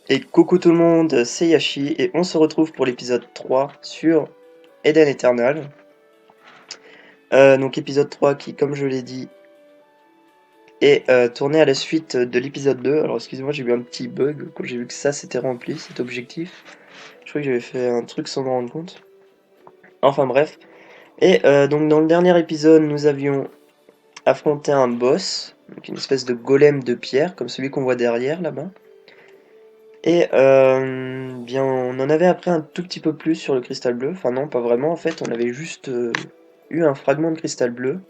Et coucou tout le monde, c'est Yashi et on se retrouve pour l'épisode 3 sur Eden Eternal. Donc épisode 3 qui, comme je l'ai dit, est tourné à la suite de l'épisode 2. Alors excusez-moi, j'ai eu un petit bug quand j'ai vu que ça s'était rempli, cet objectif. Je crois que j'avais fait un truc sans me rendre compte. Enfin bref. Et donc dans le dernier épisode, nous avions affronté un boss, donc une espèce de golem de pierre, comme celui qu'on voit derrière là-bas. Et bien, on en avait appris un tout petit peu plus sur le cristal bleu. Enfin non, pas vraiment. En fait, on avait juste eu un fragment de cristal bleu.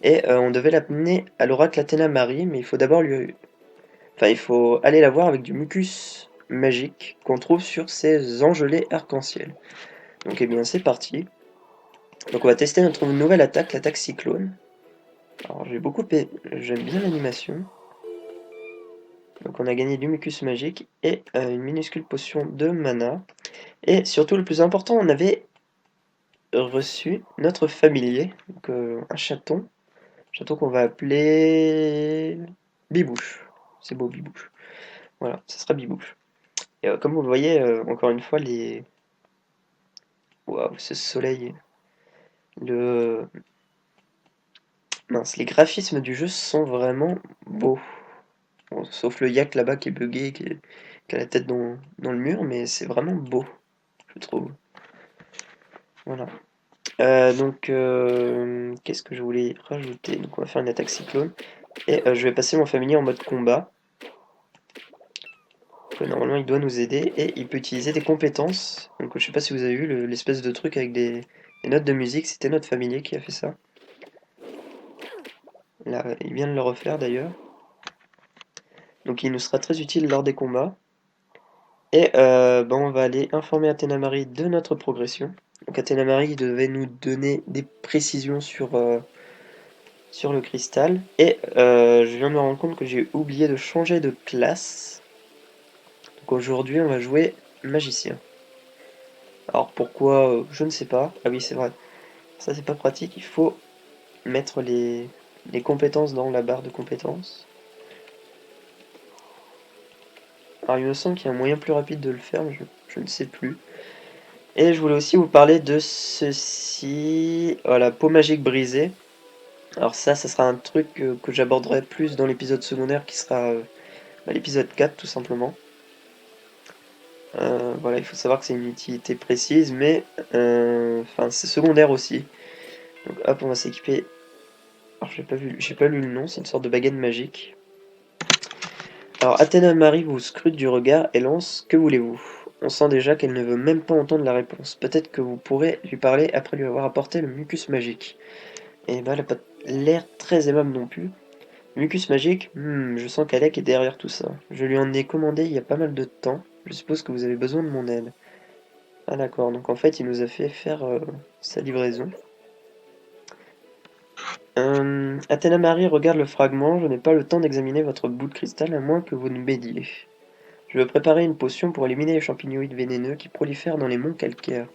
Et on devait l'amener à l'oracle Athéna Marie, mais il faut d'abord lui... Enfin, il faut aller la voir avec du mucus magique qu'on trouve sur ces engelés arc-en-ciel. Donc eh bien, c'est parti. Donc on va tester notre nouvelle attaque, l'attaque cyclone. Alors j'aime bien l'animation. Donc on a gagné du mucus magique et une minuscule potion de mana. Et surtout, le plus important, on avait reçu notre familier, donc un chaton qu'on va appeler Bibouche. C'est beau, Bibouche. Voilà, ça sera Bibouche. Et comme vous le voyez, encore une fois, waouh, ce soleil, le... Mince, les graphismes du jeu sont vraiment beaux. Bon, sauf le yak là-bas qui est bugué, qui a la tête dans le mur, mais c'est vraiment beau, je trouve. Voilà. Qu'est-ce que je voulais rajouter? Donc on va faire une attaque cyclone. Et je vais passer mon familier en mode combat. Donc, normalement il doit nous aider et il peut utiliser des compétences. Donc je sais pas si vous avez vu l'espèce de truc avec des notes de musique, c'était notre familier qui a fait ça. Là, il vient de le refaire d'ailleurs. Donc il nous sera très utile lors des combats. Et on va aller informer Athéna Marie de notre progression. Donc Athéna Marie devait nous donner des précisions sur le cristal. Et je viens de me rendre compte que j'ai oublié de changer de classe. Donc aujourd'hui, on va jouer magicien. Alors pourquoi, je ne sais pas. Ah oui, c'est vrai. Ça, c'est pas pratique. Il faut mettre les compétences dans la barre de compétences. Alors il me semble qu'il y a un moyen plus rapide de le faire, mais je ne sais plus. Et je voulais aussi vous parler de ceci. Voilà, peau magique brisée. Alors ça sera un truc que j'aborderai plus dans l'épisode secondaire qui sera l'épisode 4 tout simplement. Voilà, il faut savoir que c'est une utilité précise, mais enfin c'est secondaire aussi. Donc hop, on va s'équiper. Alors j'ai pas lu le nom, c'est une sorte de baguette magique. Alors Athéna Marie vous scrute du regard et lance que voulez-vous? On sent déjà qu'elle ne veut même pas entendre la réponse. Peut-être que vous pourrez lui parler après lui avoir apporté le mucus magique. Et bah elle a pas l'air très aimable non plus. Mucus magique, je sens qu'Alec est derrière tout ça. Je lui en ai commandé il y a pas mal de temps. Je suppose que vous avez besoin de mon aide. Ah d'accord, donc en fait il nous a fait faire sa livraison. Athéna Marie regarde le fragment, je n'ai pas le temps d'examiner votre bout de cristal à moins que vous ne m'aidiez. Je veux préparer une potion pour éliminer les champignoïdes vénéneux qui prolifèrent dans les monts calcaires.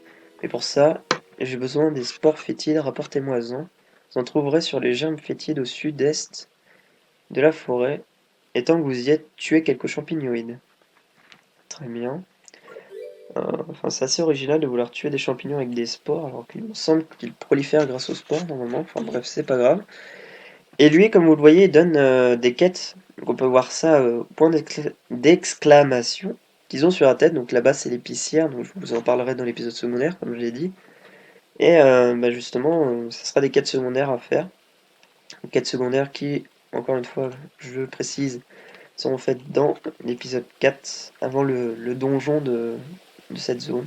Mais pour ça, j'ai besoin des spores fétides, rapportez-moi-en. Vous en trouverez sur les germes fétides au sud-est de la forêt. Et tant que vous y êtes, tuez quelques champignoïdes. Très bien. Enfin, c'est assez original de vouloir tuer des champignons avec des spores, alors qu'il me semble qu'ils prolifèrent grâce aux spores normalement. Enfin bref, c'est pas grave. Et lui, comme vous le voyez, il donne des quêtes. Donc on peut voir ça, point d'exclamation qu'ils ont sur la tête. Donc là-bas, c'est l'épicière, donc je vous en parlerai dans l'épisode secondaire, comme je l'ai dit. Et justement, ce sera des quêtes secondaires à faire. Des quêtes secondaires qui, encore une fois, je précise, seront faites dans l'épisode 4, avant le donjon de cette zone.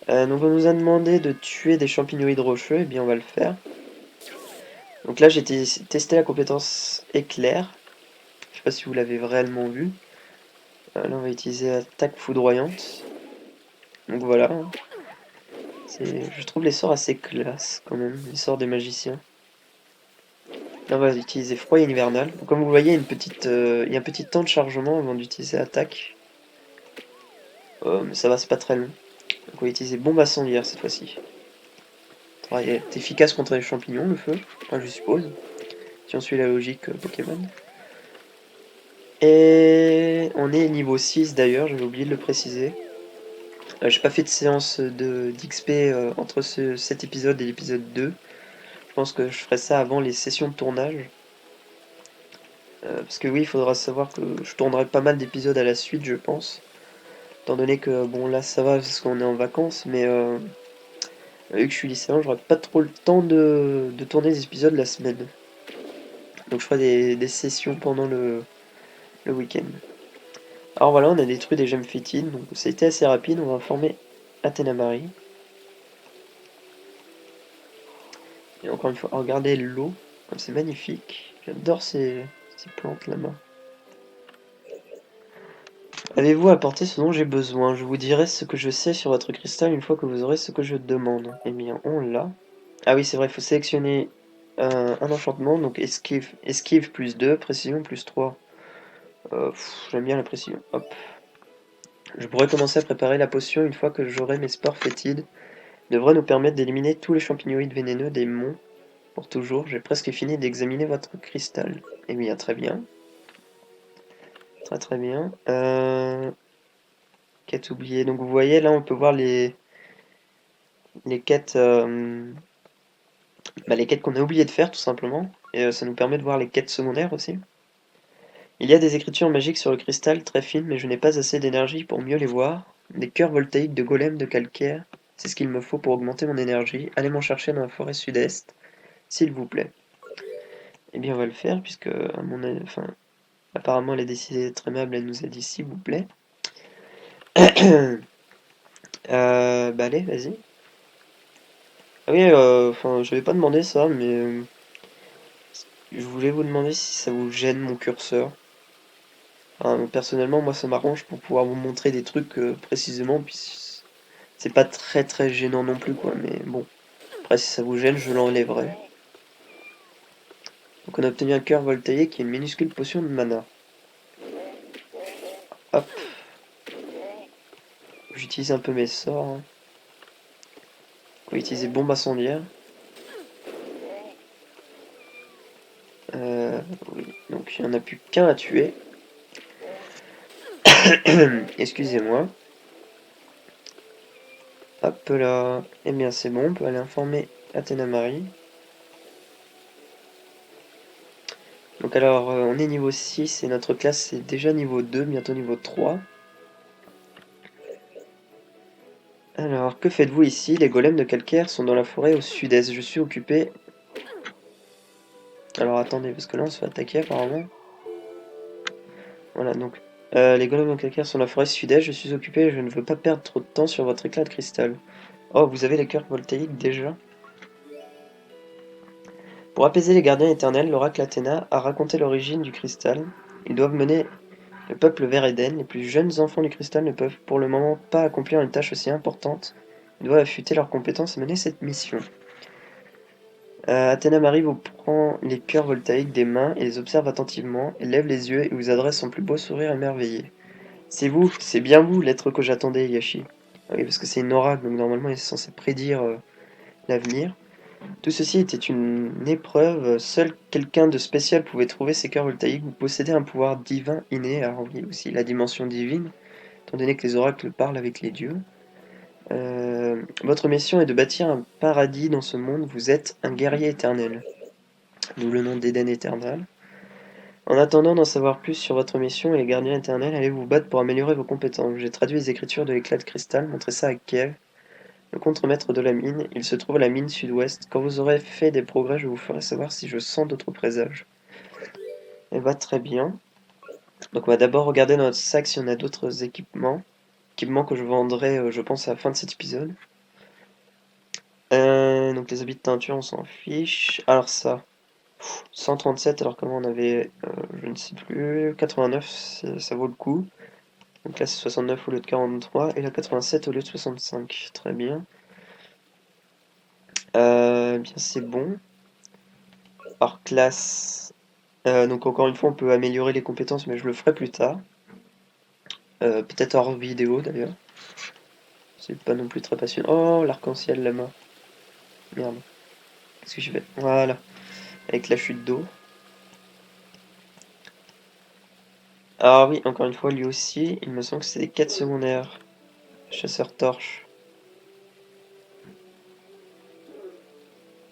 Donc on nous a demandé de tuer des champignoïdes rocheux, et bien on va le faire. Donc là j'ai testé la compétence éclair. Je sais pas si vous l'avez réellement vu. Là on va utiliser attaque foudroyante. Donc voilà. Je trouve les sorts assez classe quand même, les sorts des magiciens. Là on va utiliser froid hivernal. Donc, comme vous le voyez, il y a un petit temps de chargement avant d'utiliser attaque. Mais ça va, c'est pas très long. Donc on va utiliser bombe incendiaire cette fois-ci. Il est efficace contre les champignons, le feu, enfin, je suppose. Si on suit la logique Pokémon. Et on est niveau 6 d'ailleurs, j'avais oublié de le préciser. J'ai pas fait de séance d'XP entre cet épisode et l'épisode 2. Je pense que je ferai ça avant les sessions de tournage. Parce que oui, il faudra savoir que je tournerai pas mal d'épisodes à la suite, je pense. Étant donné que, bon, là ça va parce qu'on est en vacances, mais vu que je suis lycéen, j'aurai pas trop le temps de tourner des épisodes la semaine. Donc je ferai des sessions pendant le week-end. Alors voilà, on a détruit des gemmes fétides, donc ça a été assez rapide. On va informer Athéna Marie. Et encore une fois, regardez l'eau, comme c'est magnifique. J'adore ces plantes là-bas. Avez-vous apporté ce dont j'ai besoin? Je vous dirai ce que je sais sur votre cristal une fois que vous aurez ce que je demande. Eh bien, on l'a. Ah oui, c'est vrai, il faut sélectionner un enchantement. Donc esquive plus 2, précision plus 3. J'aime bien la précision. Hop. Je pourrais commencer à préparer la potion une fois que j'aurai mes spores fétides. Devrait nous permettre d'éliminer tous les champignoïdes vénéneux des monts pour toujours. J'ai presque fini d'examiner votre cristal. Eh bien, très bien. Très très bien. Quête oubliée. Donc vous voyez, là on peut voir les quêtes, les quêtes qu'on a oublié de faire tout simplement. Et ça nous permet de voir les quêtes secondaires aussi. Il y a des écritures magiques sur le cristal, très fines, mais je n'ai pas assez d'énergie pour mieux les voir. Des cœurs voltaïques de golems de calcaire, c'est ce qu'il me faut pour augmenter mon énergie. Allez m'en chercher dans la forêt sud-est, s'il vous plaît. Eh bien on va le faire, puisque enfin, apparemment elle a décidé d'être aimable, elle nous a dit s'il vous plaît. Allez, vas-y. Ah oui, enfin, je vais pas demander ça, mais je voulais vous demander si ça vous gêne mon curseur. Enfin, personnellement, moi ça m'arrange pour pouvoir vous montrer des trucs précisément, puis c'est pas très très gênant non plus, quoi, mais bon. Après, si ça vous gêne, je l'enlèverai. Donc on a obtenu un cœur voltaïque et une minuscule potion de mana. Hop, j'utilise un peu mes sorts. Hein. On va utiliser bombe incendiaire. Oui, donc il n'y en a plus qu'un à tuer. Excusez-moi. Hop là. Eh bien c'est bon, on peut aller informer Athéna Marie. Donc alors, on est niveau 6 et notre classe est déjà niveau 2, bientôt niveau 3. Alors, que faites-vous ici? Les golems de calcaire sont dans la forêt au sud-est. Je suis occupé... Alors attendez, parce que là on se fait attaquer apparemment. Voilà, donc... les golems de calcaire sont dans la forêt sud-est. Je suis occupé et je ne veux pas perdre trop de temps sur votre éclat de cristal. Oh, vous avez les cœurs voltaïques déjà? Pour apaiser les gardiens éternels, l'oracle Athéna a raconté l'origine du cristal. Ils doivent mener le peuple vers Éden. Les plus jeunes enfants du cristal ne peuvent pour le moment pas accomplir une tâche aussi importante. Ils doivent affûter leurs compétences et mener cette mission. Athéna Marie vous prend les cœurs voltaïques des mains et les observe attentivement. Elle lève les yeux et vous adresse son plus beau sourire émerveillé. C'est vous, c'est bien vous, l'être que j'attendais, Yashi. Ah oui, parce que c'est une oracle, donc normalement elle est censée prédire l'avenir. Tout ceci était une épreuve, seul quelqu'un de spécial pouvait trouver ces cœurs voltaïques. Vous possédez un pouvoir divin inné, alors oui, aussi la dimension divine, étant donné que les oracles parlent avec les dieux. Votre mission est de bâtir un paradis dans ce monde, vous êtes un guerrier éternel, d'où le nom d'Éden éternel. En attendant d'en savoir plus sur votre mission et les gardiens éternels, allez vous battre pour améliorer vos compétences. J'ai traduit les écritures de l'éclat de cristal, montrez ça à Kiev, le contremaître de la mine. Il se trouve à la mine sud-ouest. Quand vous aurez fait des progrès, je vous ferai savoir si je sens d'autres présages. Elle va très bien. Donc on va d'abord regarder dans notre sac si on a d'autres équipements. Équipements que je vendrai, je pense, à la fin de cet épisode. Donc les habits de teinture, on s'en fiche. Alors ça, 137, alors comment on avait, je ne sais plus, 89, ça vaut le coup. Donc là c'est 69 au lieu de 43, et là 87 au lieu de 65. Très bien. Bien c'est bon. Alors classe, donc encore une fois on peut améliorer les compétences, mais je le ferai plus tard. Peut-être hors vidéo d'ailleurs. C'est pas non plus très passionnant. Oh, l'arc-en-ciel là-bas. Merde. Qu'est-ce que je fais? Voilà. Avec la chute d'eau. Ah oui, encore une fois, lui aussi, il me semble que c'est des quêtes secondaires. Chasseur torche.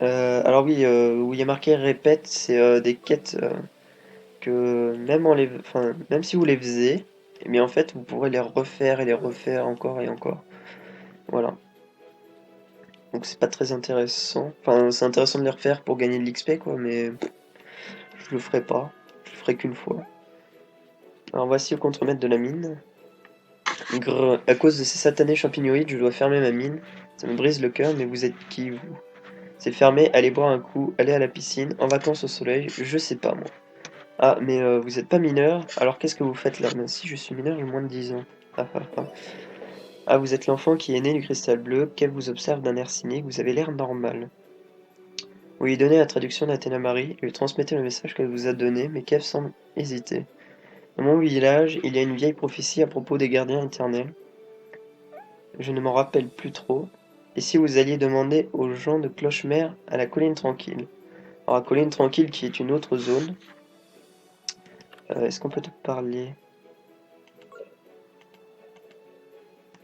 Alors oui, où il y a marqué répète, c'est des quêtes que enfin, même si vous les faisiez, eh bien en fait vous pourrez les refaire et les refaire encore et encore. Voilà. Donc c'est pas très intéressant. Enfin, c'est intéressant de les refaire pour gagner de l'XP quoi, mais je le ferai pas. Je le ferai qu'une fois. Alors voici au contremaître de la mine. Grrr, à cause de ces satanés champignoïdes, je dois fermer ma mine. Ça me brise le cœur, mais vous êtes qui vous? C'est fermé, allez boire un coup, allez à la piscine, en vacances au soleil, je sais pas moi. Ah, mais vous êtes pas mineur, alors qu'est-ce que vous faites là? Ben, si je suis mineur, j'ai moins de 10 ans. Ah, ah, ah. Ah, vous êtes l'enfant qui est né du cristal bleu, Kev vous observe d'un air cynique, vous avez l'air normal. Vous lui donnez la traduction d'Athéna Marie, lui transmettez le message qu'elle vous a donné, mais Kev semble hésiter. Dans mon village, il y a une vieille prophétie à propos des gardiens éternels. Je ne m'en rappelle plus trop. Et si vous alliez demander aux gens de Clochemer à la colline tranquille? Alors, la colline tranquille qui est une autre zone. Est-ce qu'on peut te parler?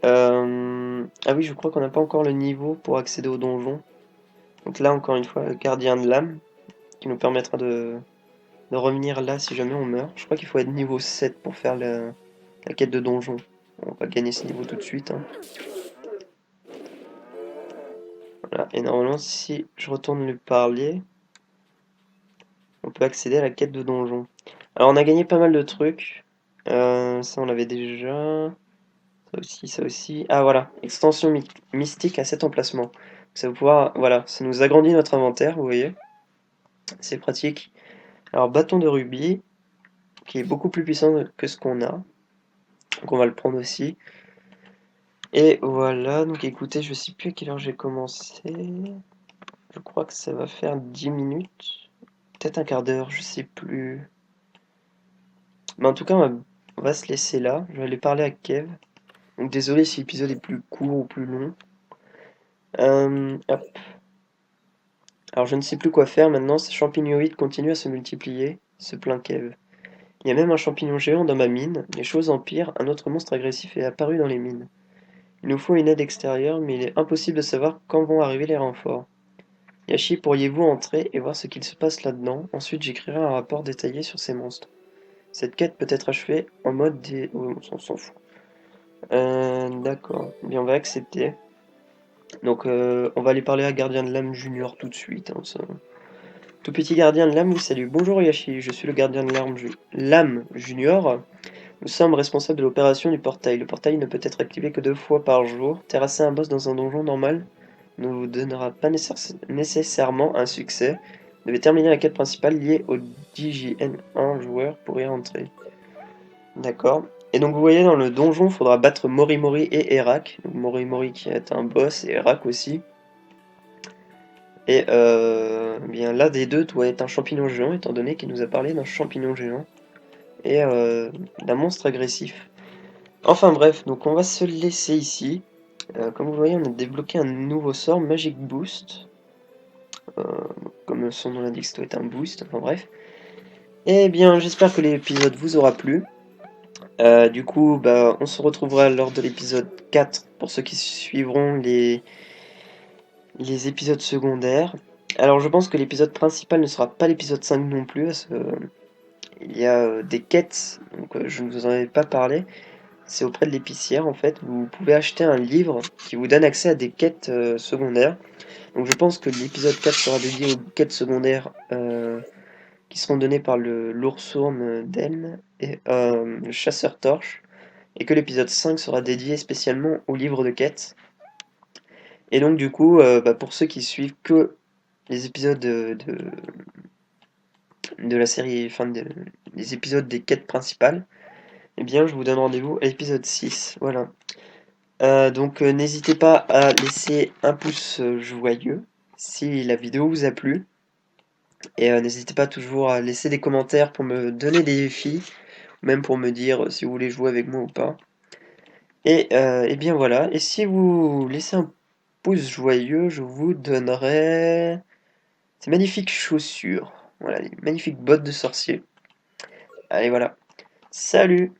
Ah oui, je crois qu'on n'a pas encore le niveau pour accéder au donjon. Donc là, encore une fois, le gardien de l'âme, qui nous permettra de revenir là si jamais on meurt. Je crois qu'il faut être niveau 7 pour faire la quête de donjon. On va gagner ce niveau tout de suite, hein. Voilà. Et normalement, si je retourne lui parler, on peut accéder à la quête de donjon. Alors on a gagné pas mal de trucs. Ça on l'avait déjà. Ça aussi, ça aussi. Ah voilà, extension mystique à cet emplacement. Ça va pouvoir, voilà, ça nous agrandit notre inventaire, vous voyez. C'est pratique. Alors bâton de rubis, qui est beaucoup plus puissant que ce qu'on a. Donc on va le prendre aussi. Et voilà, donc écoutez, je sais plus à quelle heure j'ai commencé. Je crois que ça va faire 10 minutes. Peut-être un quart d'heure, je sais plus. Mais en tout cas, on va se laisser là. Je vais aller parler à Kev. Donc désolé si l'épisode est plus court ou plus long. Hop. Alors je ne sais plus quoi faire maintenant, ces champignoïdes continuent à se multiplier, se plaint Kev. Il y a même un champignon géant dans ma mine, les choses empirent, un autre monstre agressif est apparu dans les mines. Il nous faut une aide extérieure, mais il est impossible de savoir quand vont arriver les renforts. Yashi, pourriez-vous entrer et voir ce qu'il se passe là-dedans? Ensuite j'écrirai un rapport détaillé sur ces monstres. Cette quête peut être achevée en mode des... Oh, on s'en fout. D'accord. Eh bien, on va accepter. Donc, on va aller parler à Gardien de l'âme Junior tout de suite, hein, ça. Tout petit gardien de l'âme vous salue. Bonjour Yashi, je suis le gardien de l'âme Junior. Nous sommes responsables de l'opération du portail. Le portail ne peut être activé que 2 fois par jour. Terrasser un boss dans un donjon normal ne vous donnera pas nécessairement un succès. Vous devez terminer la quête principale liée au DJN1 joueur pour y rentrer. D'accord. Et donc vous voyez dans le donjon, il faudra battre Morimori et Herak. Donc Morimori qui est un boss et Herak aussi. Et bien l'un des deux doit être un champignon géant étant donné qu'il nous a parlé d'un champignon géant et d'un monstre agressif. Enfin bref, donc on va se laisser ici. Comme vous voyez, on a débloqué un nouveau sort, Magic Boost. Euh, comme son nom l'indique, ça doit être un boost, enfin bref. Et bien j'espère que l'épisode vous aura plu. Du coup, bah, on se retrouvera lors de l'épisode 4 pour ceux qui suivront les épisodes secondaires. Alors je pense que l'épisode principal ne sera pas l'épisode 5 non plus, parce que il y a des quêtes, donc je ne vous en avais pas parlé. C'est auprès de l'épicière en fait, vous pouvez acheter un livre qui vous donne accès à des quêtes secondaires. Donc je pense que l'épisode 4 sera dédié aux quêtes secondaires qui seront données par l'oursourne d'Elm et le chasseur torche. Et que l'épisode 5 sera dédié spécialement au livre de quêtes. Et donc du coup, bah, pour ceux qui suivent que les épisodes de la série, enfin des épisodes des quêtes principales, eh bien je vous donne rendez-vous à l'épisode 6, voilà. Donc n'hésitez pas à laisser un pouce joyeux si la vidéo vous a plu. Et n'hésitez pas toujours à laisser des commentaires pour me donner des défis, même pour me dire si vous voulez jouer avec moi ou pas. Et bien voilà, et si vous laissez un pouce joyeux, je vous donnerai ces magnifiques chaussures. Voilà, les magnifiques bottes de sorcier. Allez, voilà. Salut!